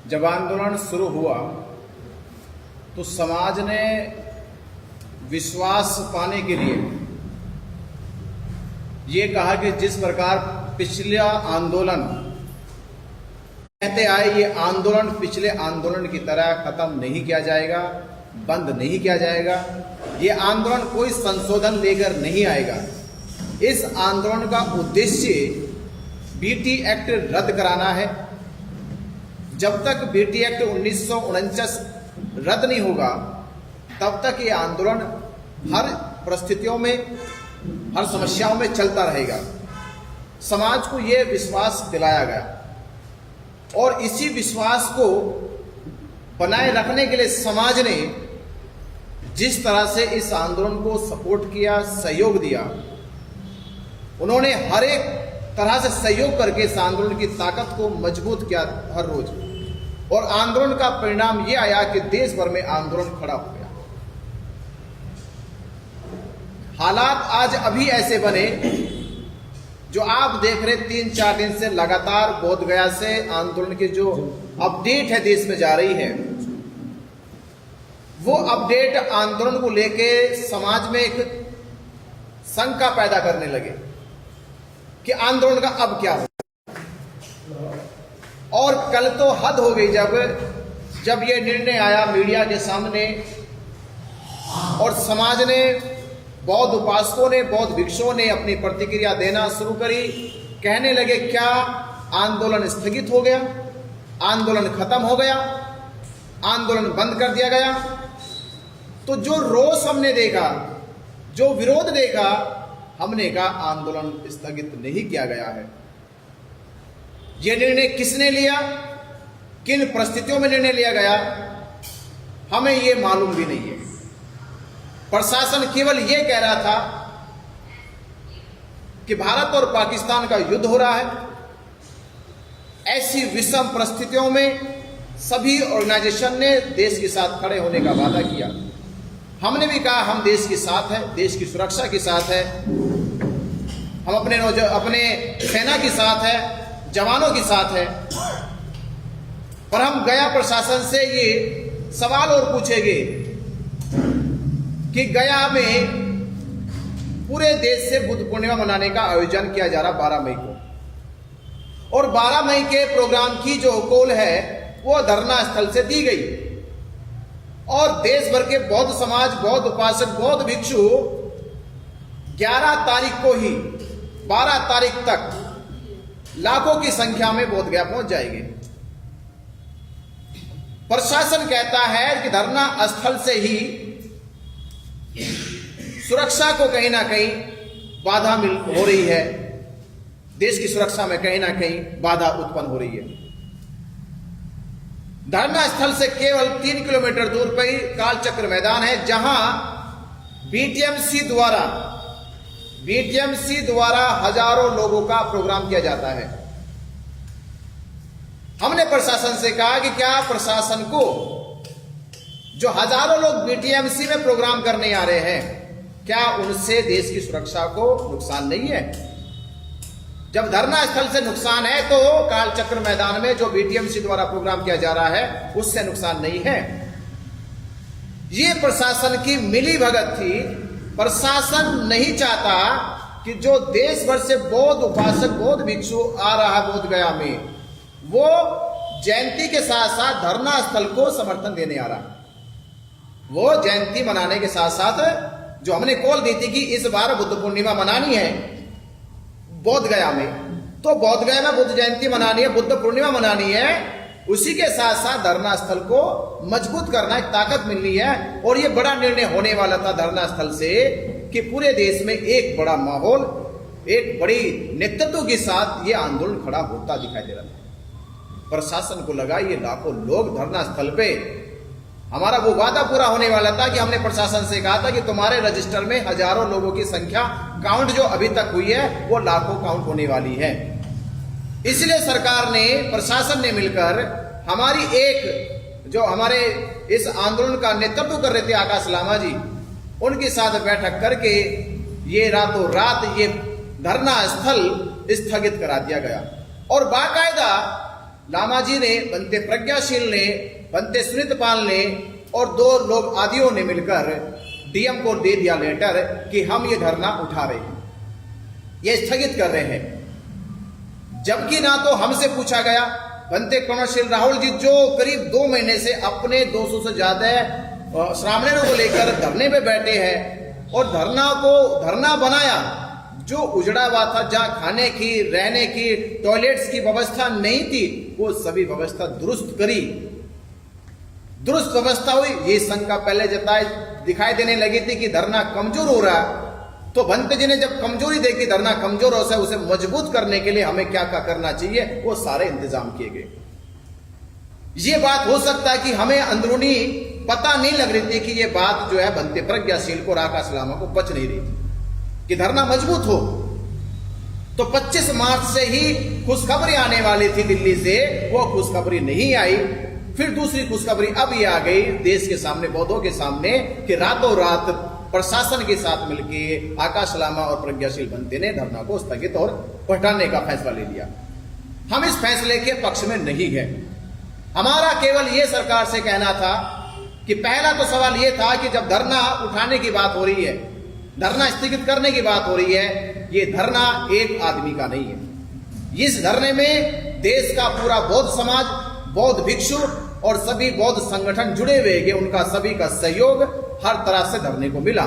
जब आंदोलन शुरू हुआ तो समाज ने विश्वास पाने के लिए ये कहा कि जिस प्रकार पिछला आंदोलन कहते आए, ये आंदोलन पिछले आंदोलन की तरह खत्म नहीं किया जाएगा, बंद नहीं किया जाएगा। ये आंदोलन कोई संशोधन लेकर नहीं आएगा। इस आंदोलन का उद्देश्य बीटी एक्ट रद्द कराना है। जब तक बीटी एक्ट 1949 रद्द नहीं होगा तब तक ये आंदोलन हर परिस्थितियों में, हर समस्याओं में चलता रहेगा। समाज को ये विश्वास दिलाया गया और इसी विश्वास को बनाए रखने के लिए समाज ने जिस तरह से इस आंदोलन को सपोर्ट किया, सहयोग दिया, उन्होंने हर एक तरह से सहयोग करके इस आंदोलन की ताकत को मजबूत किया हर रोज। और आंदोलन का परिणाम यह आया कि देश भर में आंदोलन खड़ा हो गया। हालात आज अभी ऐसे बने जो आप देख रहे 3-4 दिन से लगातार बोधगया से आंदोलन की जो अपडेट है देश में जा रही है, वो अपडेट आंदोलन को लेके समाज में एक शंका पैदा करने लगे कि आंदोलन का अब क्या होगा। और कल तो हद हो गई जब ये निर्णय आया मीडिया के सामने और समाज ने, बौद्ध उपासकों ने, बौद्ध भिक्षुओं ने अपनी प्रतिक्रिया देना शुरू करी। कहने लगे क्या आंदोलन स्थगित हो गया, आंदोलन खत्म हो गया, आंदोलन बंद कर दिया गया। तो जो रोष हमने देखा, जो विरोध देखा, हमने कहा आंदोलन स्थगित नहीं किया गया है। यह निर्णय किसने लिया, किन परिस्थितियों में निर्णय लिया गया, हमें यह मालूम भी नहीं है। प्रशासन केवल यह कह रहा था कि भारत और पाकिस्तान का युद्ध हो रहा है। ऐसी विषम परिस्थितियों में सभी ऑर्गेनाइजेशन ने देश के साथ खड़े होने का वादा किया। हमने भी कहा हम देश के साथ है, देश की सुरक्षा के साथ है, हम अपने सेना के साथ है, जवानों के साथ है। पर हम गया प्रशासन से ये सवाल और पूछेंगे कि गया में पूरे देश से बुद्ध पूर्णिमा मनाने का आयोजन किया जा रहा 12 मई को, और 12 मई के प्रोग्राम की जो कॉल है वो धरना स्थल से दी गई। और देश भर के बौद्ध समाज, बौद्ध उपासक, बौद्ध भिक्षु 11 तारीख को ही 12 तारीख तक लाखों की संख्या में बोधगया पहुंच जाएंगे। प्रशासन कहता है कि धरना स्थल से ही सुरक्षा को कहीं ना कहीं बाधा हो रही है, देश की सुरक्षा में कहीं ना कहीं बाधा उत्पन्न हो रही है। धरना स्थल से केवल 3 किलोमीटर दूर पर ही कालचक्र मैदान है, जहां बीटीएमसी द्वारा हजारों लोगों का प्रोग्राम किया जाता है। हमने प्रशासन से कहा कि क्या प्रशासन को जो हजारों लोग बीटीएमसी में प्रोग्राम करने आ रहे हैं, क्या उनसे देश की सुरक्षा को नुकसान नहीं है? जब धरना स्थल से नुकसान है तो कालचक्र मैदान में जो बीटीएमसी द्वारा प्रोग्राम किया जा रहा है उससे नुकसान नहीं है। ये प्रशासन की मिली भगत थी। प्रशासन नहीं चाहता कि जो देश भर से बौद्ध उपासक, बौद्ध भिक्षु आ रहा है बोधगया में, वो जयंती के साथ साथ धरना स्थल को समर्थन देने आ रहा है। वो जयंती मनाने के साथ साथ जो हमने कॉल दी थी कि इस बार बुद्ध पूर्णिमा मनानी है बोधगया में, तो बोधगया में बुद्ध जयंती मनानी है, बुद्ध पूर्णिमा मनानी है, उसी के साथ साथ धरना स्थल को मजबूत करना, एक ताकत मिलनी है। और ये बड़ा निर्णय होने वाला था धरना स्थल से कि पूरे देश में एक बड़ा माहौल, एक बड़ी नेतृत्व के साथ ये आंदोलन खड़ा होता दिखाई दे रहा था। प्रशासन को लगा ये लाखों लोग धरना स्थल पे, हमारा वो वादा पूरा होने वाला था कि हमने प्रशासन से कहा था कि तुम्हारे रजिस्टर में हजारों लोगों की संख्या काउंट जो अभी तक हुई है वो लाखों काउंट होने वाली है। इसलिए सरकार ने, प्रशासन ने मिलकर हमारी जो हमारे इस आंदोलन का नेतृत्व कर रहे थे आकाश लामा जी, उनके साथ बैठक करके ये रातों रात ये धरना स्थल स्थगित करा दिया गया। और बाकायदा लामा जी ने, बनते प्रज्ञाशील ने, बनते सुनीतपाल ने और 2 लोग आदियों ने मिलकर डीएम को दे दिया लेटर कि हम ये धरना उठा रहे हैं, ये स्थगित कर रहे हैं। जबकि ना तो हमसे पूछा गया, बनते कर्णशील राहुल जी जो करीब 2 महीने से अपने 200 से ज्यादा श्रावणियों को लेकर धरने पे बैठे हैं और धरना बनाया जो उजड़ा हुआ था, जहां खाने की, रहने की, टॉयलेट्स की व्यवस्था नहीं थी, वो सभी व्यवस्था दुरुस्त करी, दुरुस्त व्यवस्था हुई। ये शंका पहले दिखाई देने लगी थी कि धरना कमजोर हो रहा है, तो भंते जी ने जब कमजोरी देखी, धरना कमजोर हो उसे मजबूत करने के लिए हमें क्या क्या करना चाहिए, वो सारे इंतजाम किए गए। ये बात हो सकता है कि हमें अंदरूनी पता नहीं लग रही थी कि ये बात जो है बनते प्रज्ञाशील को, आकाश लामा को पच नहीं रही थी कि धरना मजबूत हो। तो 25 मार्च से ही खुशखबरी आने वाली थी दिल्ली से, वो खुशखबरी नहीं आई। फिर दूसरी खुशखबरी अब ये आ गई देश के सामने, बौद्धों के सामने, कि रातों रात प्रशासन के साथ मिलकर आकाश लामा और प्रज्ञाशील बनते ने धरना को स्थगित और हटाने का फैसला ले लिया। हम इस फैसले के पक्ष में नहीं है। हमारा केवल ये सरकार से कहना था कि पहला तो सवाल ये था कि जब धरना उठाने की बात हो रही है, धरना स्थगित करने की बात हो रही है, ये धरना एक आदमी का नहीं है। इस धरने में देश का पूरा बौद्ध समाज, बौद्ध भिक्षु और सभी बौद्ध संगठन जुड़े हुए हैं, उनका सभी का सहयोग हर तरह से धरने को मिला।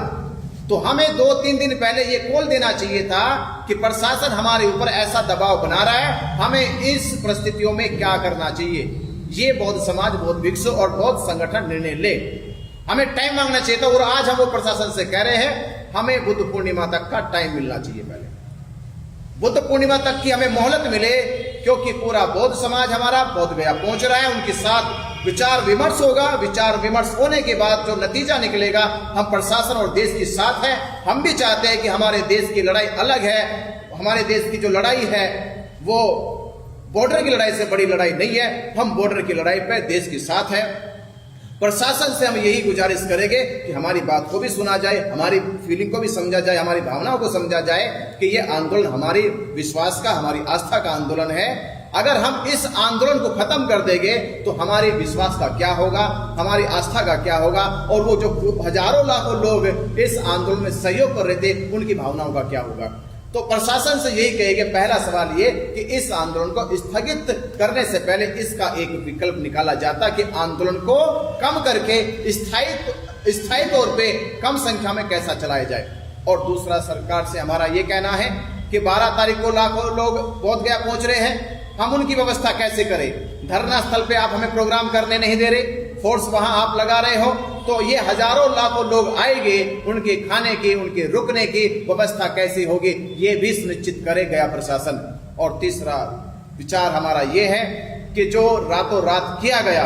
तो हमें 2-3 दिन पहले ये कॉल देना चाहिए था कि प्रशासन हमारे ऊपर ऐसा दबाव बना रहा है, हमें इस परिस्थितियों में क्या करना चाहिए। ये बौद्ध समाज, बौद्ध भिक्षु और बौद्ध संगठन निर्णय ले, हमें टाइम मांगना चाहिए था। और आज हम वो प्रशासन से कह रहे हैं हमें बुद्ध पूर्णिमा तक का टाइम मिलना चाहिए। पहले बुद्ध पूर्णिमा तक की हमें मोहलत मिले, क्योंकि पूरा बौद्ध समाज हमारा बौद्ध गया पहुंच रहा है, उनके साथ विचार विमर्श होगा। विचार विमर्श होने के बाद जो नतीजा निकलेगा, हम प्रशासन और देश के साथ हैं। हम भी चाहते हैं कि हमारे देश की लड़ाई अलग है, हमारे देश की जो लड़ाई है वो बॉर्डर की लड़ाई से बड़ी लड़ाई नहीं है, हम बॉर्डर की लड़ाई पे देश के साथ हैं। प्रशासन से हम यही गुजारिश करेंगे कि हमारी बात को भी सुना जाए, हमारी फीलिंग को भी समझा जाए, हमारी भावनाओं को समझा जाए कि ये आंदोलन हमारी विश्वास का, हमारी आस्था का आंदोलन है। अगर हम इस आंदोलन को खत्म कर देंगे तो हमारे विश्वास का क्या होगा, हमारी आस्था का क्या होगा, और वो जो हजारों लाखों लोग इस आंदोलन में सहयोग कर रहे थे उनकी भावनाओं का क्या होगा। तो प्रशासन से यही कहेंगे, पहला सवाल ये कि इस आंदोलन को स्थगित करने से पहले इसका एक विकल्प निकाला जाता कि आंदोलन को कम करके स्थायी तौर पे कम संख्या में कैसा चलाया जाए। और दूसरा, सरकार से हमारा ये कहना है कि 12 तारीख को लाखों लोग बोध गया पहुंच रहे हैं, हम उनकी व्यवस्था कैसे करें। धरना स्थल पे आप हमें प्रोग्राम करने नहीं दे रहे, फोर्स वहां आप लगा रहे हो, तो ये हजारों लाखों लोग आएंगे, उनके खाने की, उनके रुकने की व्यवस्था कैसी होगी, ये भी सुनिश्चित करे गया प्रशासन। और तीसरा विचार हमारा ये है कि जो रातों रात किया गया,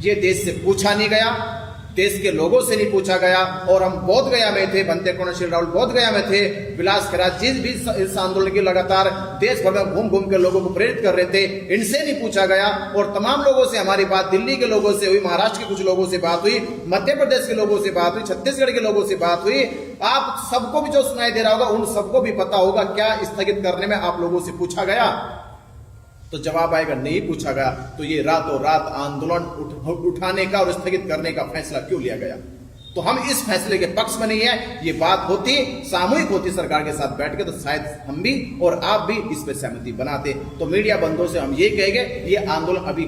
ये देश से पूछा नहीं गया, देश के लोगों से नहीं पूछा गया। और हम बोध गया में थे, बनते कर्णशील राहुल बोध गया में थे, विलास खराज जी भी इस आंदोलन की लगातार देश भर में घूम घूम के लोगों को प्रेरित कर रहे थे, इनसे नहीं पूछा गया। और तमाम लोगों से हमारी बात, दिल्ली के लोगों से हुई, महाराष्ट्र के कुछ लोगों से बात हुई, मध्य प्रदेश के लोगों से बात हुई, छत्तीसगढ़ के लोगों से बात हुई। आप सबको भी जो सुनाई दे रहा होगा, उन सबको भी पता होगा क्या स्थगित करने में आप लोगों से पूछा गया। तो जवाब आएगा नहीं पूछा गया। तो ये रातों रात आंदोलन उठाने का और स्थगित करने का फैसला क्यों लिया गया। तो हम इस फैसले के पक्ष में नहीं है। ये बात होती, सामूहिक होती सरकार के साथ बैठ के, तो शायद हम भी और आप भी इस पर सहमति बनाते। तो मीडिया बंधुओं से हम ये कहेंगे, ये आंदोलन अभी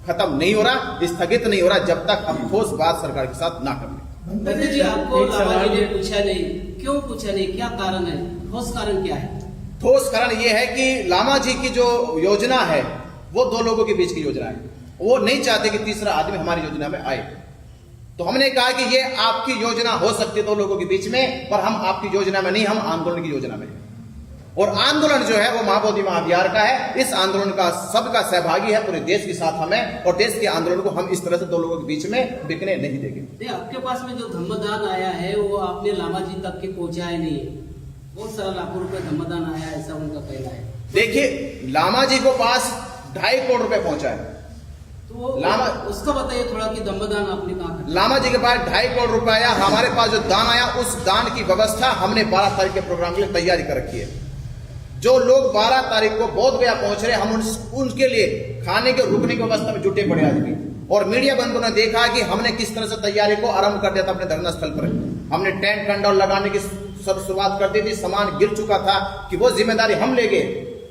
खत्म नहीं हो रहा, स्थगित नहीं हो रहा, जब तक हम ठोस बात सरकार के साथ ना कर ले। जी, आपको लामा जी ने पूछा नहीं, क्यों पूछा नहीं, क्या कारण है, ठोस कारण क्या है? ठोस कारण यह है कि लामा जी की जो योजना है वो 2 लोगों के बीच की योजना है। वो नहीं चाहते कि तीसरा आदमी हमारी योजना में आए। तो हमने कहा कि ये आपकी योजना हो सकती है 2 लोगों के बीच में, पर हम आपकी योजना में नहीं, हम आंदोलन की योजना में। और आंदोलन जो है वो महाबोधि महाविहार का है। इस आंदोलन का सबका सहभागी है, पूरे देश के साथ हमें, और देश के आंदोलन को हम इस तरह से 2 लोगों के बीच में बिकने नहीं देंगे। आपके पास में जो धम्मदान आया है वो आपने लामा जी तक के पहुंचाया नहीं है, बहुत सारा लाखों रुपए धम्मदान आया, ऐसा उनका कहना है। देखिए, लामा जी को पास 2.5 करोड़ रुपए पहुंचा है। तो लामा उसका बताइए थोड़ा कि धम्मदान आपने कहा। लामा जी के पास 2.5 करोड़ रुपए आया। हमारे पास जो दान आया, उस दान की व्यवस्था हमने 12 तारीख के प्रोग्राम के लिए तैयारी कर रखी है। जो लोग 12 तारीख को बोध गया पहुंच रहे, हम उनके लिए खाने के रुकने की व्यवस्था में जुटे पड़े आदमी। और मीडिया बंधुओं ने देखा कि हमने किस तरह से तैयारी को आरंभ कर दिया था अपने धरना स्थल पर। हमने टेंट कंडौल लगाने की शुरुआत कर दी थी, सामान गिर चुका था कि वो जिम्मेदारी हम ले गए।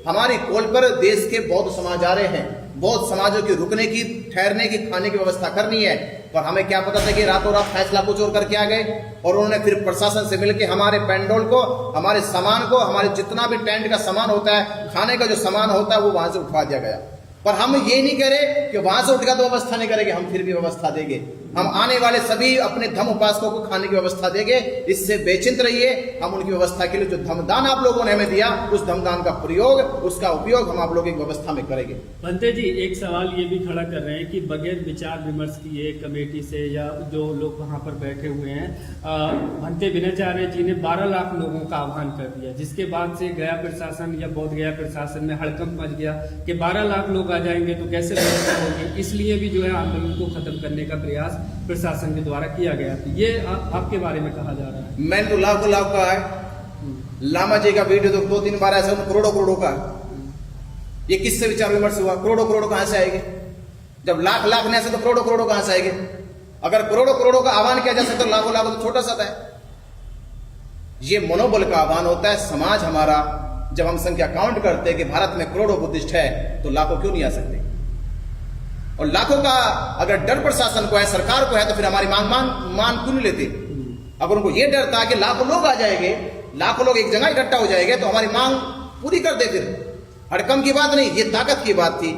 हमारी कॉल पर देश के बौद्ध समाज आ रहे हैं, बौद्ध समाजों की रुकने की, ठहरने की, खाने की व्यवस्था करनी है। पर हमें क्या पता था कि रातों रात फैसला कुछ और करके आ गए। और उन्होंने फिर प्रशासन से मिलकर हमारे पेंडोल को, हमारे सामान को, हमारे जितना भी टेंट का सामान होता है, खाने का जो सामान होता है, वो वहां से उठवा दिया गया। पर हम ये नहीं करें कि वहां से उठ गया तो व्यवस्था नहीं करेंगे, हम फिर भी व्यवस्था देंगे। हम आने वाले सभी अपने धम्म उपासकों को खाने की व्यवस्था देंगे। इससे बेचिंत रहिए। हम उनकी व्यवस्था के लिए जो धमदान आप लोगों ने हमें दिया, उस धमदान का प्रयोग, उसका उपयोग हम आप लोगों की व्यवस्था में करेंगे। भंते जी, एक सवाल ये भी खड़ा कर रहे हैं कि बगैर विचार विमर्श किए कमेटी से या जो लोग वहां पर बैठे हुए हैं, भंते विनयाचार्य जी ने 12 लाख लोगों का आह्वान कर दिया, जिसके बाद से गया प्रशासन या बोध गया प्रशासन में हड़कंप मच गया कि 12 लाख लोग आ जाएंगे तो कैसे व्यवस्था होगी। इसलिए भी जो है आंदोलन को खत्म करने का प्रयास प्रशासन के द्वारा किया गया। ये आपके बारे में कहा जा रहा है। मैंने तो लाखों लाख कहा है। लामा जी का वीडियो तो 2-3 बार ऐसा करोड़ों करोड़ों का। ये किससे विचार विमर्श हुआ? करोड़ों करोड़ों कहां से आएंगे? जब लाख लाख ने ऐसे तो करोड़ों करोड़ों कहां से आएंगे? अगर करोड़ों करोड़ों का आह्वान किया जा सकता तो लाखों लाखों तो छोटा सा है। ये मनोबल का आह्वान होता है। समाज हमारा, जब हम संख्या काउंट करते हैं कि भारत में करोड़ों बुद्धिस्ट है, तो लाखों क्यों नहीं आ सकते? और लाखों का अगर डर प्रशासन को है, सरकार को है, तो फिर हमारी मान क्यों नहीं लेते? अगर उनको ये डर था कि लाखों लोग आ जाएंगे, लाखों लोग एक जगह इकट्ठा हो जाएंगे, तो हमारी मांग पूरी कर दे। फिर हड़कंप की बात नहीं, ये ताकत की बात थी।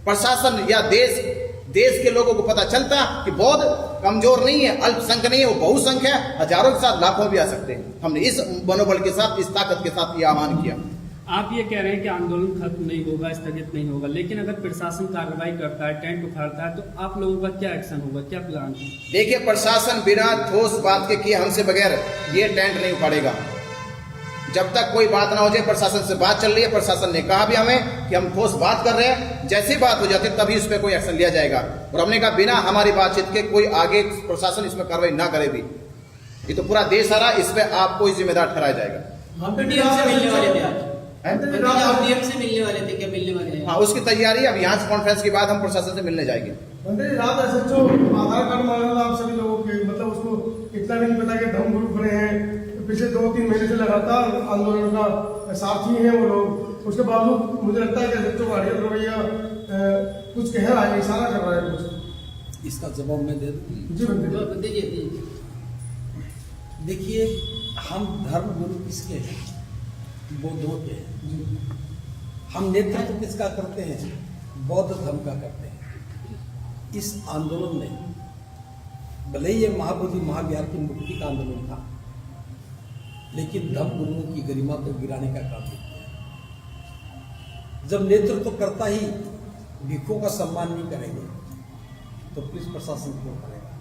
प्रशासन या देश के लोगों को पता चलता कि बौद्ध कमजोर नहीं है, अल्पसंख्यक नहीं है, वो बहुसंख्यक है, हजारों के साथ लाखों भी आ सकते हैं। हमने इस मनोबल के साथ, इस ताकत के साथ ये आह्वान किया। आप ये कह रहे हैं कि आंदोलन खत्म नहीं होगा, स्थगित नहीं होगा, लेकिन अगर प्रशासन कार्रवाई करता है, टेंट उखाड़ता है, तो आप लोगों का क्या एक्शन होगा, क्या प्लान है? देखिए, प्रशासन बिना ठोस बात के किए हमसे बगैर ये टेंट नहीं उखाड़ेगा। जब तक कोई बात ना हो जाए, प्रशासन से बात चल रही है, प्रशासन ने कहा भी हमें कि हम ठोस बात कर रहे हैं, जैसी बात हो जाती है तभी उस पर कोई एक्शन लिया जाएगा। और हमने कहा बिना हमारी बातचीत के कोई आगे प्रशासन इसमें कार्रवाई ना करे भी। ये तो पूरा देश आ रहा, इस पर आपको जिम्मेदार ठहराया जाएगा। हम डीएम से मिलने वाले थे आज। डीएम से मिलने वाले थे, क्या मिलने वाले हैं? हाँ, उसकी तैयारी। अब यहाँ से कॉन्फ्रेंस के बाद हम प्रशासन से मिलने जाएंगे। रात SHO आधार कार्ड मांगा था आप सभी लोगों के, मतलब उसको इतना नहीं पता कि धर्म गुरु खड़े हैं, पिछले 2-3 महीने से लगातार आंदोलन का साथी हैं वो लोग। उसके बावजूद मुझे लगता है कि SHO का रवैया कुछ कह रहा है, इशारा कर रहा है कुछ। इसका जवाब मैं दे दूं? जी दीजिए। देखिए, हम धर्म गुरु किसके हैं? बौद्धों के हैं। हम नेतृत्व किसका करते हैं? बौद्ध धर्म का करते हैं। इस आंदोलन में भले ही ये महाबोधि महाविहार की मुक्ति का आंदोलन था, लेकिन धर्म गुरुओं की गरिमा को गिराने का काम किया। जब नेतृत्व करता ही भिक्षुओं का सम्मान नहीं करेंगे, तो पुलिस प्रशासन क्यों करेगा?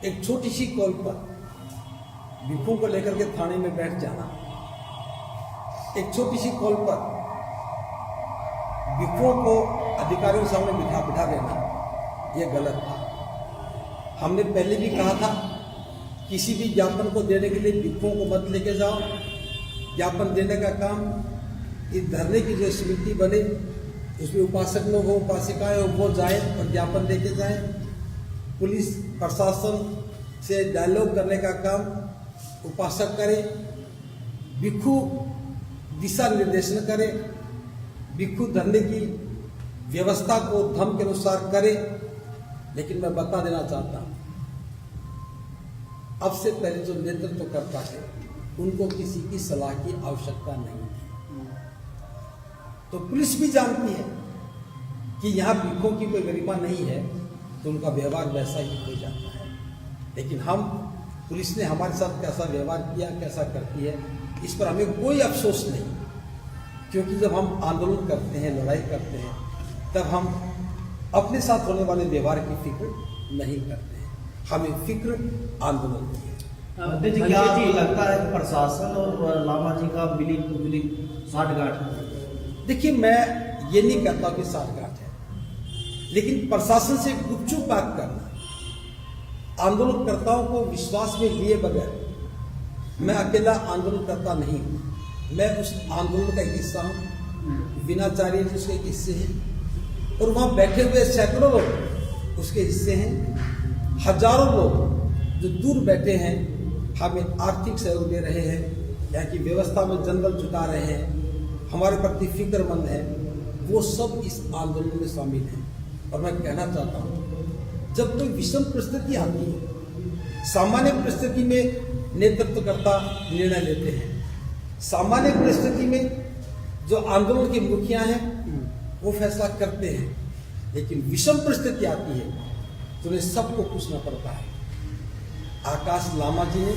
एक छोटी सी कॉल पर भिक्षुओं को लेकर के थाने में बैठ जाना, एक छोटी सी कॉल पर भिक्षुओं को अधिकारियों के सामने बिठा देना, यह गलत था। हमने पहले भी कहा था, किसी भी ज्ञापन को देने के लिए भिक्षुओं को मत लेके जाओ। ज्ञापन देने का काम इस धरने की जो समिति बने, उसमें उपासक लोग हो, उपासिकाएं हो, वो जाए और ज्ञापन लेके जाए। पुलिस प्रशासन से डायलॉग करने का काम उपासक करे, भिक्षु दिशा निर्देशन करे, भिक्षु धरने की व्यवस्था को धर्म के अनुसार करे। लेकिन मैं बता देना चाहता हूं, अब से पहले जो नेतृत्व करता है, उनको किसी की सलाह की आवश्यकता नहीं थी। तो पुलिस भी जानती है कि यहाँ भिक्षुओं की कोई गरिमा नहीं है, तो उनका व्यवहार वैसा ही हो जाता है। लेकिन हम, पुलिस ने हमारे साथ कैसा व्यवहार किया, कैसा करती है, इस पर हमें कोई अफसोस नहीं। क्योंकि जब हम आंदोलन करते हैं, लड़ाई करते हैं, तब हम अपने साथ होने वाले व्यवहार की फिक्र नहीं करते हैं, हमें फिक्र आंदोलन की है। जी, क्या आपको लगता है प्रशासन और लामा जी का मिली जुली साठगांठ है? देखिए, मैं ये नहीं कहता कि साठगांठ है, लेकिन प्रशासन से गुपचुप बात करना, आंदोलनकर्ताओं को विश्वास में लिए बगैर, मैं अकेला आंदोलनकर्ता नहीं हूं, मैं उस आंदोलन का एक हिस्सा हूँ, विनाचार्य जी उसके एक हिस्से हैं, और वहाँ बैठे हुए सैकड़ों लोग उसके हिस्से हैं। हजारों लोग जो दूर बैठे हैं हमें आर्थिक सहयोग दे रहे हैं, यहाँ की व्यवस्था में जनबल जुटा रहे हैं, हमारे प्रति फिक्रमंद है, वो सब इस आंदोलन में शामिल हैं। और मैं कहना चाहता हूँ, जब कोई विषम परिस्थिति आती है, सामान्य परिस्थिति में नेतृत्वकर्ता निर्णय लेते हैं, सामान्य परिस्थिति में जो आंदोलन के मुखिया हैं वो फैसला करते हैं, लेकिन विषम परिस्थिति आती है तो उन्हें सबको पूछना पड़ता है। आकाश लामा जी ने,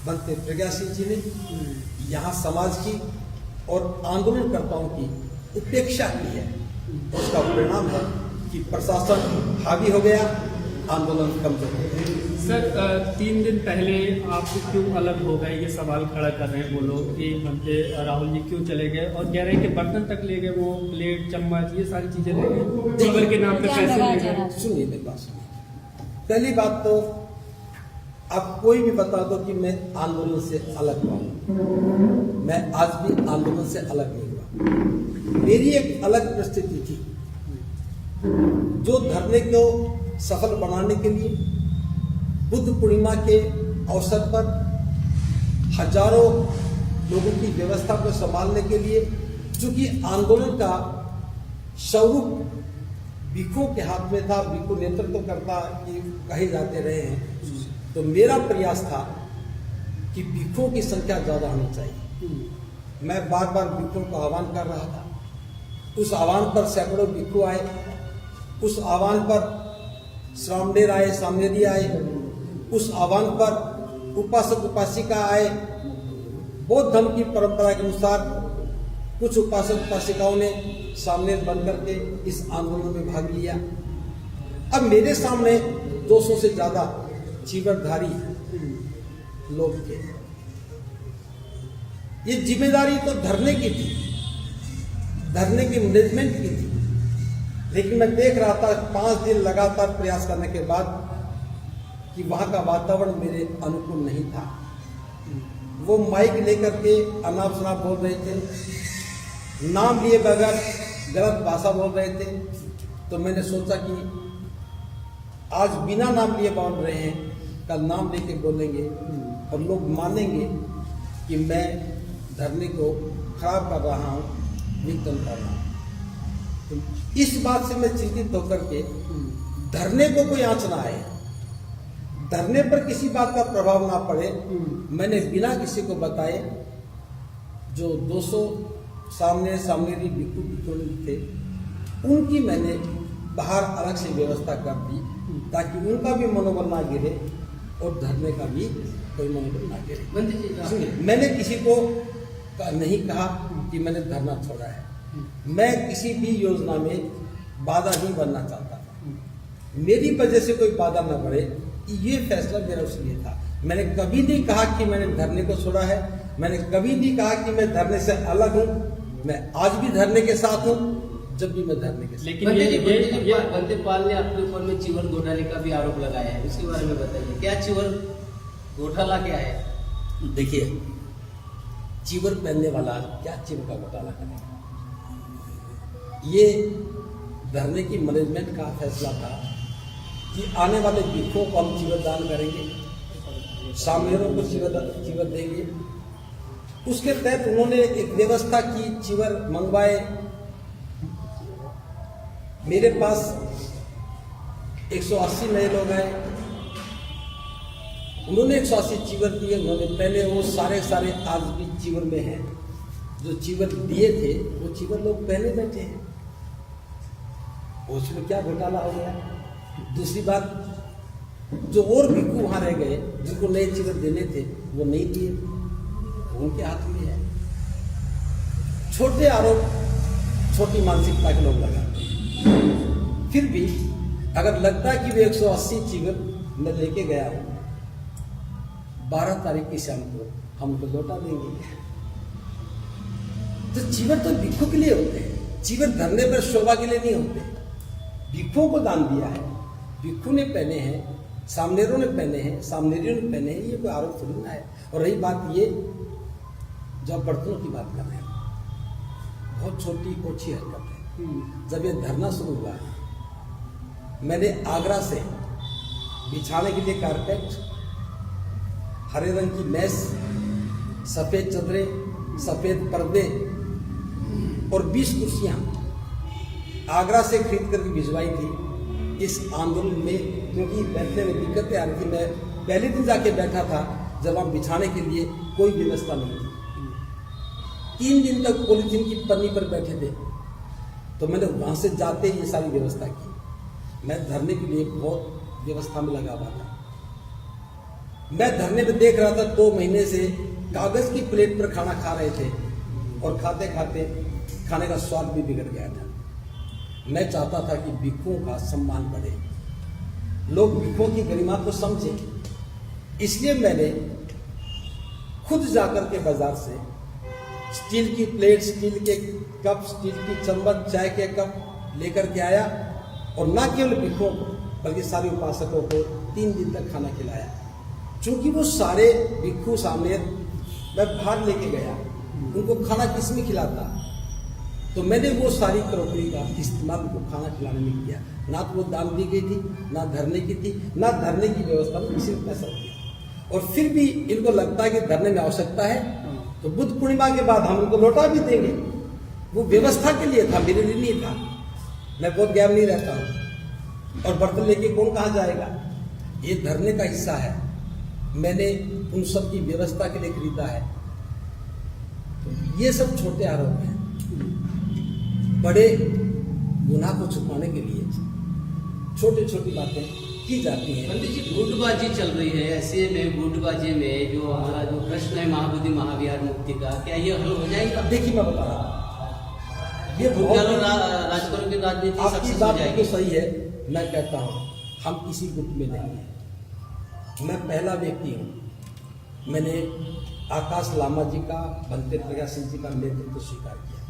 बनते प्रज्ञा सिंह जी ने यहाँ समाज की और आंदोलनकर्ताओं की उपेक्षा की है, और उसका परिणाम है कि प्रशासन हावी हो गया, आंदोलन कमजोर हो गया। सर 3 दिन पहले आप क्यों अलग हो गए, ये सवाल खड़ा कर रहे हैं वो लोग कि हमके राहुल जी क्यों चले गए, और कह रहे हैं कि बर्तन तक ले गए, वो प्लेट चम्मच ये सारी चीजें ले गए, चीवर के नाम पे पैसे ले गए। सुनिए मेरी बात सुनिए। पहली बात तो आप कोई भी बता दो कि मैं आंदोलन से अलग हुआ, मैं आज भी आंदोलन से अलग नहीं हुआ। मेरी एक अलग परिस्थिति थी, जो धरने को सफल बनाने के लिए बुद्ध पूर्णिमा के अवसर पर हजारों लोगों की व्यवस्था को संभालने के लिए, चूंकि आंदोलन का स्वरूप भिक्षुओं के हाथ में था, भिक्षु नेतृत्वकर्ता कहे जाते रहे हैं, तो मेरा प्रयास था कि भिक्षुओं की संख्या ज्यादा होनी चाहिए। मैं बार बार भिक्षुओं का आह्वान कर रहा था, उस आह्वान पर सैकड़ों भिक्षु आए, उस आह्वान पर श्रामणेर आए, सामनेरी आए, उस आह्वान पर उपासक उपासिका आए। बौद्ध धर्म की परंपरा के अनुसार कुछ उपासक उपासिकाओं ने सामनेर बन करके इस आंदोलन में भाग लिया। अब मेरे सामने 200 से ज्यादा चीवरधारी लोग थे। ये जिम्मेदारी तो धरने की थी, धरने की मैनेजमेंट की थी, लेकिन मैं देख रहा था 5 दिन लगातार प्रयास करने के बाद कि वहां का वातावरण मेरे अनुकूल नहीं था। वो माइक लेकर के अनाप शनाप बोल रहे थे, नाम लिए बगैर गलत भाषा बोल रहे थे। तो मैंने सोचा कि आज बिना नाम लिए बोल रहे हैं, कल नाम लेके बोलेंगे और लोग मानेंगे कि मैं धरने को खराब कर रहा हूँ, विघटन कर रहा हूँ। तो इस बात से मैं चिंतित होकर के धरने को कोई आंच ना आए, धरने पर किसी बात का प्रभाव ना पड़े, मैंने बिना किसी को बताए जो 200 सामनेरी भिक्षु थे उनकी मैंने बाहर अलग से व्यवस्था कर दी, ताकि उनका भी मनोबल ना गिरे और धरने का भी कोई मनोबल ना गिरे। मैंने किसी को नहीं कहा कि मैंने धरना छोड़ा है, मैं किसी भी योजना में बाधा नहीं बनना चाहता था, मेरी वजह से कोई बाधा न बढ़े, ये फैसला मेरा उसलिए था। मैंने कभी नहीं कहा कि मैंने धरने को छोड़ा है, मैंने कभी नहीं कहा कि मैं धरने से अलग हूँ, मैं आज भी धरने के साथ हूँ, जब भी मैं धरने के साथ। लेकिन बंदे पाल ने आपके ऊपर में चीवर घोटाले का भी आरोप लगाया है, उसके बारे में बताइए, क्या चीवर घोटाला क्या है? देखिए, चीवर पहनने वाला क्या चीवर का घोटाला करेगा? ये धरने की मैनेजमेंट का फैसला था कि आने वाले भिक्षुओं को हम चीवर दान करेंगे, सामनेरों को चीवर देंगे। उसके तहत उन्होंने एक व्यवस्था की, चीवर मंगवाए। मेरे पास 180 नए लोग आए, उन्होंने 180 चीवर दिए, उन्होंने पहले वो सारे आज भी चीवर में हैं, जो चीवर दिए थे वो चीवर लोग पहले बैठे हैं, उसमें क्या घोटाला हो गया? दूसरी बात, जो और भिक्षु वहां रह गए जिनको नए चीवर देने थे वो नहीं दिए, उनके हाथ में है। छोटे आरोप, छोटी मानसिकता के लोग लगाते हैं। फिर भी अगर लगता है कि वे 180 चीवर मैं लेके गया हूं, 12 तारीख की शाम को हम उनको लौटा देंगे। तो चीवर तो भिक्षु के लिए होते हैं, चीवर धरने पर शोभा के लिए नहीं होते। भिक्षुओं को दान दिया है, भिक्षु ने पहने हैं, सामनेरों ने पहने हैं, सामनेरियों ने पहने हैं, ये कोई आरोप थोड़ी ना है। और रही बात ये जब बर्तनों की बात कर रहे हैं, बहुत छोटी ओछी हरकत है। जब ये धरना शुरू हुआ, मैंने आगरा से बिछाने के लिए कारपेट, हरे रंग की मेज, सफेद चादरें, सफेद पर्दे और 20 कुर्सियां आगरा से खरीद करके भिजवाई थी इस आंदोलन में, क्योंकि बैठने में दिक्कतें आ रही थी। मैं पहले दिन जाके बैठा था जब हम बिछाने के लिए कोई व्यवस्था नहीं थी। 3 दिन तक पॉलीथीन की पन्नी पर बैठे थे, तो मैंने वहां से जाते ही ये सारी व्यवस्था की। मैं धरने के लिए बहुत व्यवस्था में लगा हुआ था। मैं धरने पे देख रहा था 2 महीने से कागज की प्लेट पर खाना खा रहे थे और खाते खाते खाने का स्वाद भी बिगड़ गया था। मैं चाहता था कि भिक्षुओं का सम्मान बढ़े, लोग भिक्षुओं की गरिमा को समझे। इसलिए मैंने खुद जाकर के बाजार से स्टील की प्लेट, स्टील के कप, स्टील की चम्मच, चाय के कप लेकर के आया और न केवल भिक्षुओं को बल्कि सारे उपासकों को 3 दिन तक खाना खिलाया। चूंकि वो सारे भिक्षु सामने मैं बाहर लेके गया, उनको खाना किस में खिलाता, तो मैंने वो सारी क्रॉकरी का इस्तेमाल उनको खाना खिलाने में किया। ना तो वो दान दी गई थी, ना धरने की थी, ना धरने की व्यवस्था में किसी ने पैसा दिया। और फिर भी इनको लगता है कि धरने में आवश्यकता है, तो बुद्ध पूर्णिमा के बाद हम उनको लौटा भी देंगे। वो व्यवस्था के लिए था, मेरे लिए नहीं था। मैं बहुत गैर नहीं रहता हूँ, और बर्तन लेके कौन कहाँ जाएगा। ये धरने का हिस्सा है, मैंने उन सब की व्यवस्था के लिए खरीदा है। तो ये सब छोटे आरोप हैं। बड़े गुनाह को छुपाने के लिए छोटी छोटी बातें की जाती हैं। पंडित जी, गुटबाजी चल रही है, ऐसे में गुटबाजी में जो हमारा जो प्रश्न है महाबोधि महाविहार मुक्ति का, क्या ये हल हो जाएगा? देखिए, मैं बता रहा हूँ, ये राजकरों की राजनीति आपकी सक्सेस बात हो जाएगी। तो सही है। मैं कहता हूँ हम किसी गुट में नहीं है। मैं पहला व्यक्ति हूँ, मैंने आकाश लामा जी का, बनते प्रज्ञा सिंह जी का नेतृत्व स्वीकार किया,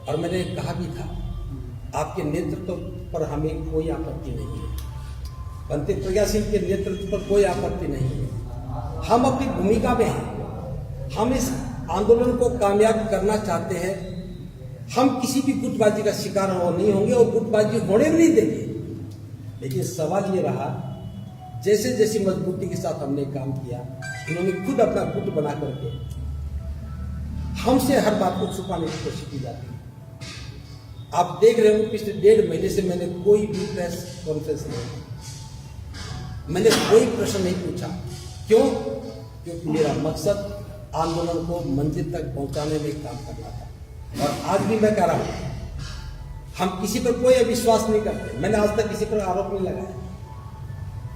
और मैंने कहा भी था आपके नेतृत्व पर हमें कोई आपत्ति नहीं है। बनते प्रज्ञा सिंह के नेतृत्व पर कोई आपत्ति नहीं है। हम अपनी भूमिका में हैं, हम इस आंदोलन को कामयाब करना चाहते हैं। हम किसी भी गुटबाजी का शिकार नहीं होंगे और गुटबाजी होने भी नहीं देंगे। लेकिन सवाल ये रहा, जैसे जैसे मजबूती के साथ हमने काम किया, इन्होंने खुद अपना गुट बना करके हमसे हर बात को छुपाने की कोशिश की जाती है। आप देख रहे हो, पिछले 1.5 महीने से मैंने कोई भी प्रेस कॉन्फ्रेंस नहीं, मैंने कोई प्रश्न नहीं पूछा। क्यों? क्योंकि मेरा मकसद आंदोलन को मंजिल तक पहुंचाने में काम करना था। और आज भी मैं कह रहा हूं, हम किसी पर कोई अविश्वास नहीं करते। मैंने आज तक किसी पर आरोप नहीं लगाया।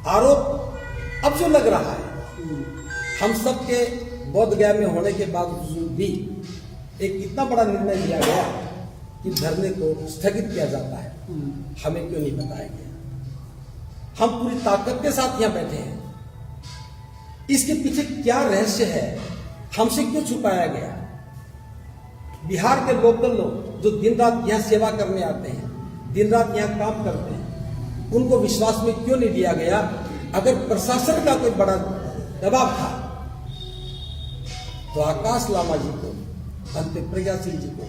आरोप अब जो लग रहा है, हम सबके बोध गया में होने के बावजूद भी एक इतना बड़ा निर्णय लिया गया कि धरने को स्थगित किया जाता है, हमें क्यों नहीं बताया गया? हम पूरी ताकत के साथ यहां बैठे हैं, इसके पीछे क्या रहस्य है, हमसे क्यों छुपाया गया? बिहार के लोकल लोग जो दिन रात यहां सेवा करने आते हैं, दिन रात यहां काम करते हैं, उनको विश्वास में क्यों नहीं लिया गया? अगर प्रशासन का कोई बड़ा दबाव था तो आकाश लामा जी को, बनते प्रज्ञा सिंह जी को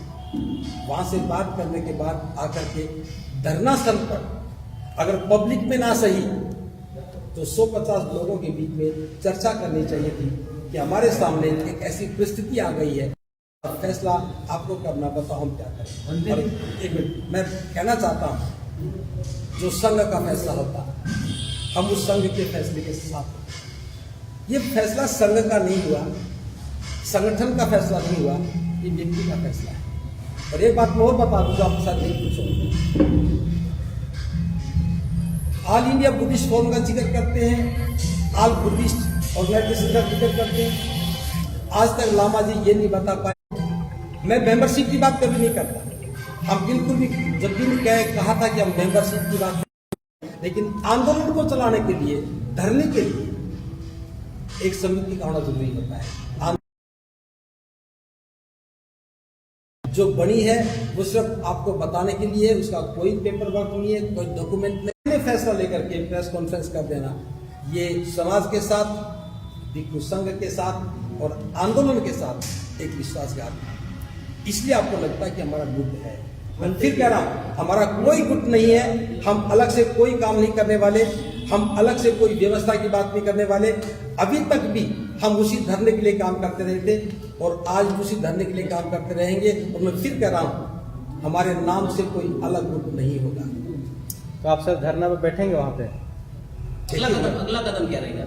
वहां से बात करने के बाद आकर के धरना स्थल पर, अगर पब्लिक में ना सही तो 150 लोगों के बीच में चर्चा करनी चाहिए थी कि हमारे सामने एक ऐसी परिस्थिति आ गई है, फैसला आपको करना, बताओ हम क्या करें। और एक मिनट, मैं कहना चाहता हूं, जो संघ का फैसला होता, हम उस संघ के फैसले के साथ। ये फैसला संघ का नहीं हुआ, संगठन का फैसला नहीं हुआ, ये व्यक्ति का फैसला है। और एक बात मैं और बता दूं, जो आपके साथ नहीं पूछूंगा, ऑल इंडिया बुद्धिस्ट फोरम का जिक्र करते हैं, ऑल बुद्धिस्ट ऑर्गेनाइजेशन का जिक्र करते हैं। आज तक लामा जी ये नहीं बता पाए। मैं मेंबरशिप की बात कभी नहीं करता। हम बिल्कुल भी, जब भी कहा था कि हम मेंबरशिप की बात, लेकिन आंदोलन को चलाने के लिए, धरने के लिए एक समिति का होना जरूरी होता है। जो बनी है वो सिर्फ आपको बताने के लिए है, उसका कोई पेपर वर्क नहीं है, कोई डॉक्यूमेंट नहीं। फैसला लेकर के प्रेस कॉन्फ्रेंस कर देना, ये समाज के साथ, भिक्षु संघ के साथ और आंदोलन के साथ एक विश्वासघात, इसलिए आपको लगता है कि हमारा गुट है। मैं फिर कह रहा हूं, हमारा कोई गुट नहीं है। हम अलग से कोई काम नहीं करने वाले, हम अलग से कोई व्यवस्था की बात नहीं करने वाले। अभी तक भी हम उसी धरने के लिए काम करते रहे थे और आज उसी धरने के लिए काम करते रहेंगे। और मैं फिर कह रहा हूं, हमारे नाम से कोई अलग गुट नहीं होगा। तो आप सब धरना पे बैठेंगे वहाँ पे? अगला कदम क्या रहेगा?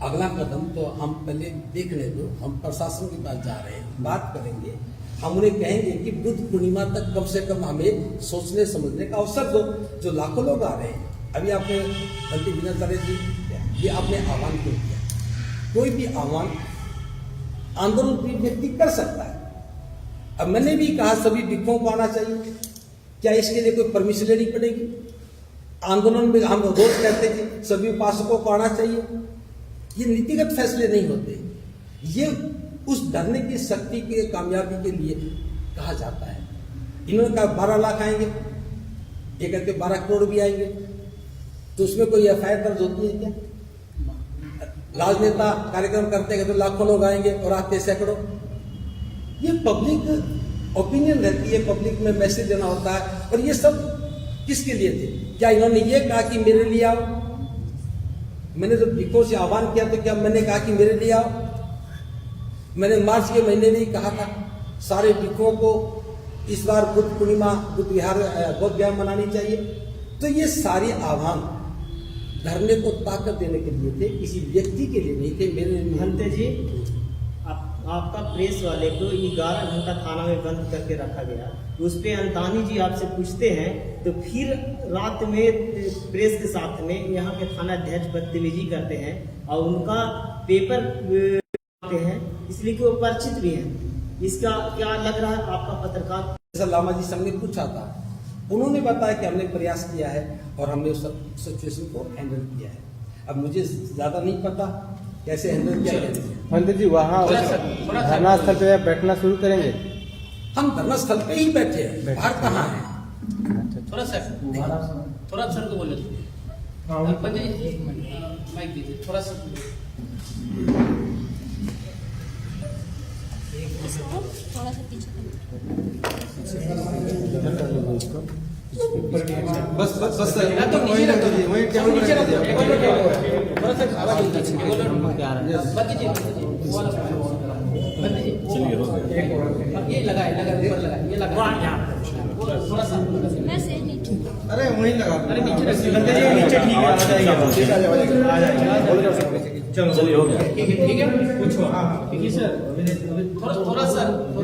अगला कदम तो हम पहले देखने दो, हम प्रशासन के पास जा रहे हैं, बात करेंगे। हम उन्हें कहेंगे कि बुद्ध पूर्णिमा तक कम से कम हमें सोचने समझने का अवसर दो। जो लाखों लोग आ रहे हैं, अभी आपने बंटी विनय जी, ये आपने आह्वान क्यों किया? कोई भी आह्वान आंदोलन कोई व्यक्ति कर सकता है। अब मैंने भी कहा सभी भिक्षुओं को आना चाहिए, क्या इसके लिए कोई परमिशन लेनी पड़ेगी? आंदोलन में हम रोज कहते थे सभी उपासकों को आना चाहिए। ये नीतिगत फैसले नहीं होते, ये उस धरने की शक्ति के कामयाबी के लिए कहा जाता है। इन्होंने कहा 12 लाख आएंगे, ये कहते 12 करोड़ भी आएंगे, तो उसमें कोई एफआईआर दर्ज होती है क्या? राजनेता कार्यक्रम करते हैं तो लाखों लोग आएंगे और आते सैकड़ों। ये पब्लिक ओपिनियन रहती है, पब्लिक में मैसेज देना होता है। और ये सब किसके लिए थे? क्या इन्होंने ये कहा कि मेरे लिए आओ? मैंने जब भिक्षुओं से आह्वान किया तो क्या मैंने कहा कि मेरे लिए आओ? मैंने मार्च के महीने में ही कहा था सारे भिक्षुओं को इस बार बुद्ध पूर्णिमा बुद्ध विहार मनानी चाहिए। तो ये सारे आह्वान धरने को ताकत देने के लिए थे, किसी व्यक्ति के लिए नहीं थे। मेरे महंत जी, आपका प्रेस वाले को 11 घंटा थाना में बंद करके रखा गया। उस पे अंतानी जी आपसे पूछते हैं तो फिर रात में प्रेस के साथ में यहाँ के थाना अध्यक्ष बदतमीजी करते हैं और उनका पेपर हैं, इसलिए कि वो परिचित भी हैं। इसका क्या लग रहा है आपका पत्रकार? जैसा लामा जी संघ ने पूछा था, उन्होंने बताया कि हमने प्रयास किया है और हमने उस सिचुएशन को हैंडल किया है। अब मुझे ज्यादा नहीं पता कैसे हैंडल किया है। मंत्री जी वहाँ धरना स्थल पे बैठना शुरू करेंगे? हम धरना स्थल पे ही बैठे हैं, बाहर कहाँ है? थोड़ा सर को बोले माइक दीजिए थोड़ा सा। थोड़ा सा पीछे बस तो नीचे रख दीजिए, नीचे रख दीजिए, थोड़ा सा आवाज ये लगाए ये लगा थोड़ा सा वैसे नीचे। अरे वहीं लगा, अरे नीचे नीचे ठीक है, आ जाएगा। चलो हो गया, ठीक है। पूछो। हाँ देखिए सर, थोड़ा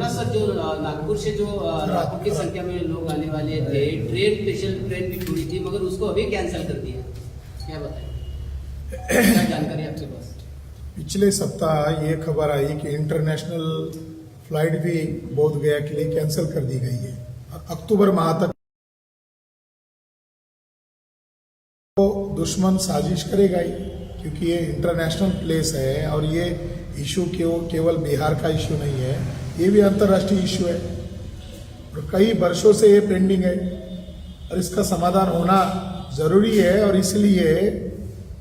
सा जो नागपुर से जो लाखों की संख्या में लोग आने वाले थे, स्पेशल ट्रेन भी छुड़ी थी मगर उसको अभी कैंसिल कर दिया, क्या बताएं, क्या जानकारी आपके पास? पिछले सप्ताह ये खबर आई कि इंटरनेशनल फ्लाइट भी बोध गया के लिए कैंसिल कर दी गई है। अक्टूबर माह तक तो दुश्मन साजिश करेगा ही, क्योंकि ये इंटरनेशनल प्लेस है और ये इशू केवल बिहार का इशू नहीं है, ये भी अंतर्राष्ट्रीय इशू है और कई वर्षों से ये पेंडिंग है और इसका समाधान होना जरूरी है। और इसलिए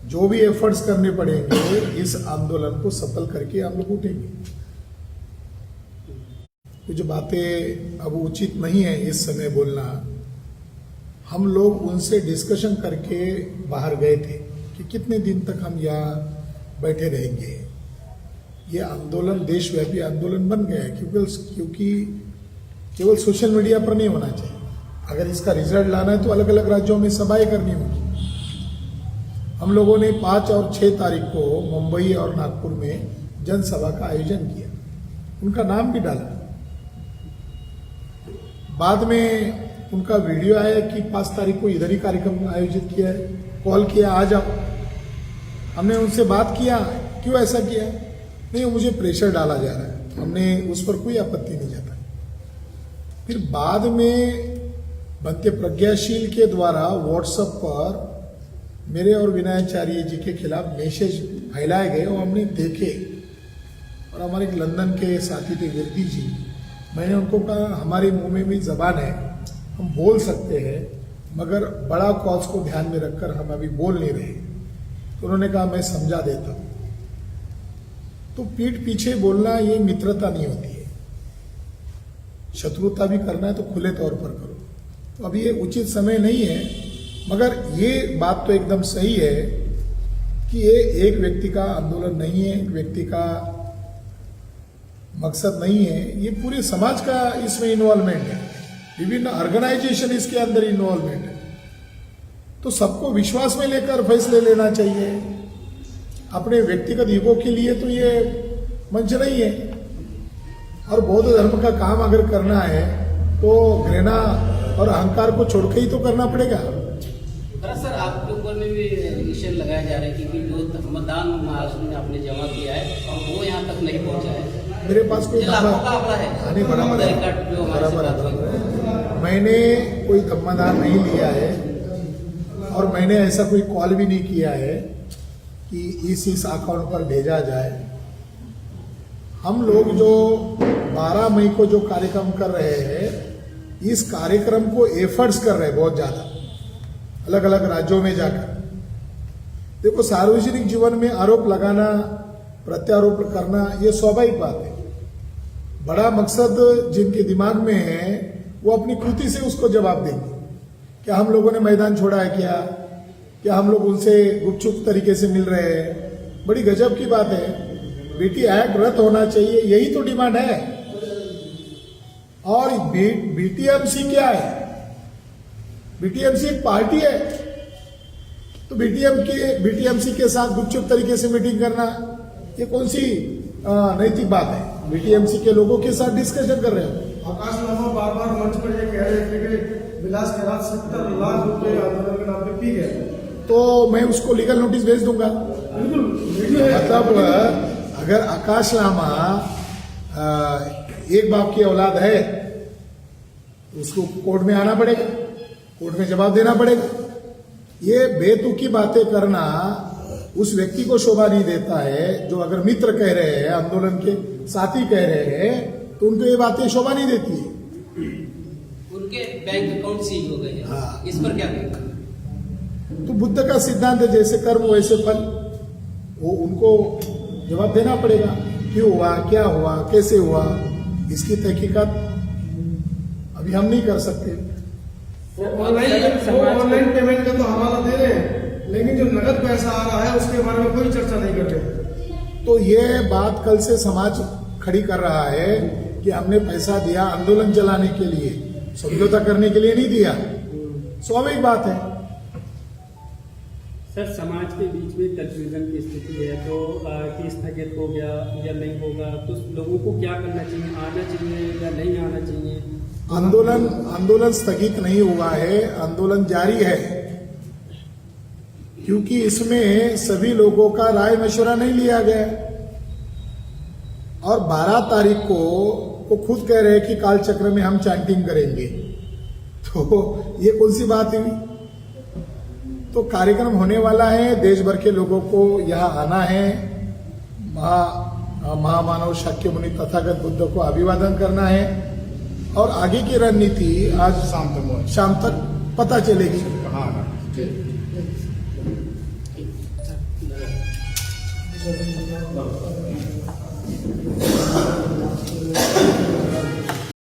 जो भी एफर्ट्स करने पड़ेंगे इस आंदोलन को सफल करके हम लोग उठेंगे। कुछ बातें अब उचित नहीं है इस समय बोलना। हम लोग उनसे डिस्कशन करके बाहर गए थे कि कितने दिन तक हम यहाँ बैठे रहेंगे। ये आंदोलन देशव्यापी आंदोलन बन गया है, क्योंकि केवल सोशल मीडिया पर नहीं होना चाहिए। अगर इसका रिजल्ट लाना है तो अलग अलग राज्यों में सभाएं करनी होगी। हम लोगों ने 5 और 6 तारीख को मुंबई और नागपुर में जनसभा का आयोजन किया, उनका नाम भी डाला। बाद में उनका वीडियो आया कि 5 तारीख को इधर ही कार्यक्रम आयोजित किया है, कॉल किया आ जाओ। हमने उनसे बात किया, क्यों ऐसा किया? नहीं, मुझे प्रेशर डाला जा रहा है। हमने उस पर कोई आपत्ति नहीं जताई। फिर बाद में बनते प्रज्ञाशील के द्वारा व्हाट्सएप पर मेरे और विनयाचार्य जी के खिलाफ मैसेज फैलाए गए और हमने देखे। और हमारे लंदन के साथी थे गिरदी जी, मैंने उनको कहा हमारे मुंह में भी जबान है, हम बोल सकते हैं, मगर बड़ा कॉज को ध्यान में रखकर हम अभी बोल नहीं रहे। तो उन्होंने कहा मैं समझा देता हूं। तो पीठ पीछे बोलना ये मित्रता नहीं होती है। शत्रुता भी करना है तो खुले तौर पर करो। तो अभी ये उचित समय नहीं है, मगर ये बात तो एकदम सही है कि ये एक व्यक्ति का आंदोलन नहीं है, एक व्यक्ति का मकसद नहीं है, ये पूरे समाज का इसमें इन्वॉल्वमेंट है, विभिन्न ऑर्गेनाइजेशन इसके अंदर इन्वॉल्वमेंट है। तो सबको विश्वास में लेकर फैसले लेना चाहिए। अपने व्यक्तिगत ईगो के लिए तो ये मंच नहीं है। और बौद्ध धर्म का काम अगर करना है तो घृणा और अहंकार को छोड़ के ही तो करना पड़ेगा। सर आपके ऊपर में भी एलिगेशन लगाया जा रहा है कि जो धर्मदान महाराष्ट्र में आपने जमा किया है वो यहाँ तक नहीं पहुँचा है। मेरे पास कोई बराबर है, मैंने कोई धम्मादान नहीं लिया है और मैंने ऐसा कोई कॉल भी नहीं किया है कि इस अकाउंट पर भेजा जाए। हम लोग जो 12 मई को जो कार्यक्रम कर रहे हैं, इस कार्यक्रम को एफर्ट्स कर रहे हैं बहुत ज्यादा, अलग अलग राज्यों में जाकर। देखो, सार्वजनिक जीवन में आरोप लगाना, प्रत्यारोप करना, ये स्वाभाविक बात है। बड़ा मकसद जिनके दिमाग में है वो अपनी कृति से उसको जवाब देंगे। क्या हम लोगों ने मैदान छोड़ा है? क्या हम लोग उनसे गुपचुप तरीके से मिल रहे हैं? बड़ी गजब की बात है। बीटी एक्ट रद्द होना चाहिए, यही तो डिमांड है। और बीटीएमसी क्या है? बीटीएमसी एक पार्टी है, तो बीटीएमसी के साथ गुपचुप तरीके से मीटिंग करना ये कौन सी नैतिक बात है? बीटीएमसी के लोगों के साथ डिस्कशन कर रहे हो। आकाश लामा बार बार मंच पर ये कह रहे थे कि विलास के रात 70 लाख रुपए आंदोलन के नाम पे पी गए, तो मैं उसको लीगल नोटिस भेज दूंगा। मतलब अगर आकाश लामा एक बाप की औलाद है, उसको कोर्ट में आना पड़ेगा, कोर्ट में जवाब देना पड़ेगा। ये बेतुकी बातें करना उस व्यक्ति को शोभा नहीं देता है। जो अगर मित्र कह रहे हैं, आंदोलन के साथी कह रहे हैं, तो उनको ये बातें शोभा नहीं देती है। उनके बैंक अकाउंट सीज हो गए हैं। हाँ। इस पर क्या कहेंगे? तो बुद्ध का सिद्धांत है, जैसे कर्म वैसे फल। वो उनको जवाब देना पड़ेगा, क्यों हुआ, क्या हुआ, कैसे हुआ। इसकी तहकीकात अभी हम नहीं कर सकते। ऑनलाइन पेमेंट का तो हवाला दे रहे हैं, लेकिन जो नगद पैसा आ रहा है उसके बारे में कोई चर्चा नहीं कर रहे। तो ये बात कल से समाज खड़ी कर रहा है कि हमने पैसा दिया आंदोलन चलाने के लिए, समझौता करने के लिए नहीं दिया। स्वाभाविक बात है। सर, समाज के बीच में कंफ्यूजन की स्थिति है, तो कि स्थगित हो गया या नहीं होगा, तो लोगों को क्या करना चाहिए? आना चाहिए या नहीं आना चाहिए? आंदोलन स्थगित नहीं हुआ है, आंदोलन जारी है, क्योंकि इसमें सभी लोगों का राय मशवरा नहीं लिया गया। और 12 तारीख को वो खुद कह रहे हैं कि काल चक्र में हम चैंटिंग करेंगे, तो ये कौन सी बात हुई? तो कार्यक्रम होने वाला है, देश भर के लोगों को यहाँ आना है, महामानव शाक्य मुनि तथागत बुद्ध को अभिवादन करना है, और आगे की रणनीति आज शाम तक पता चलेगी। हाँ।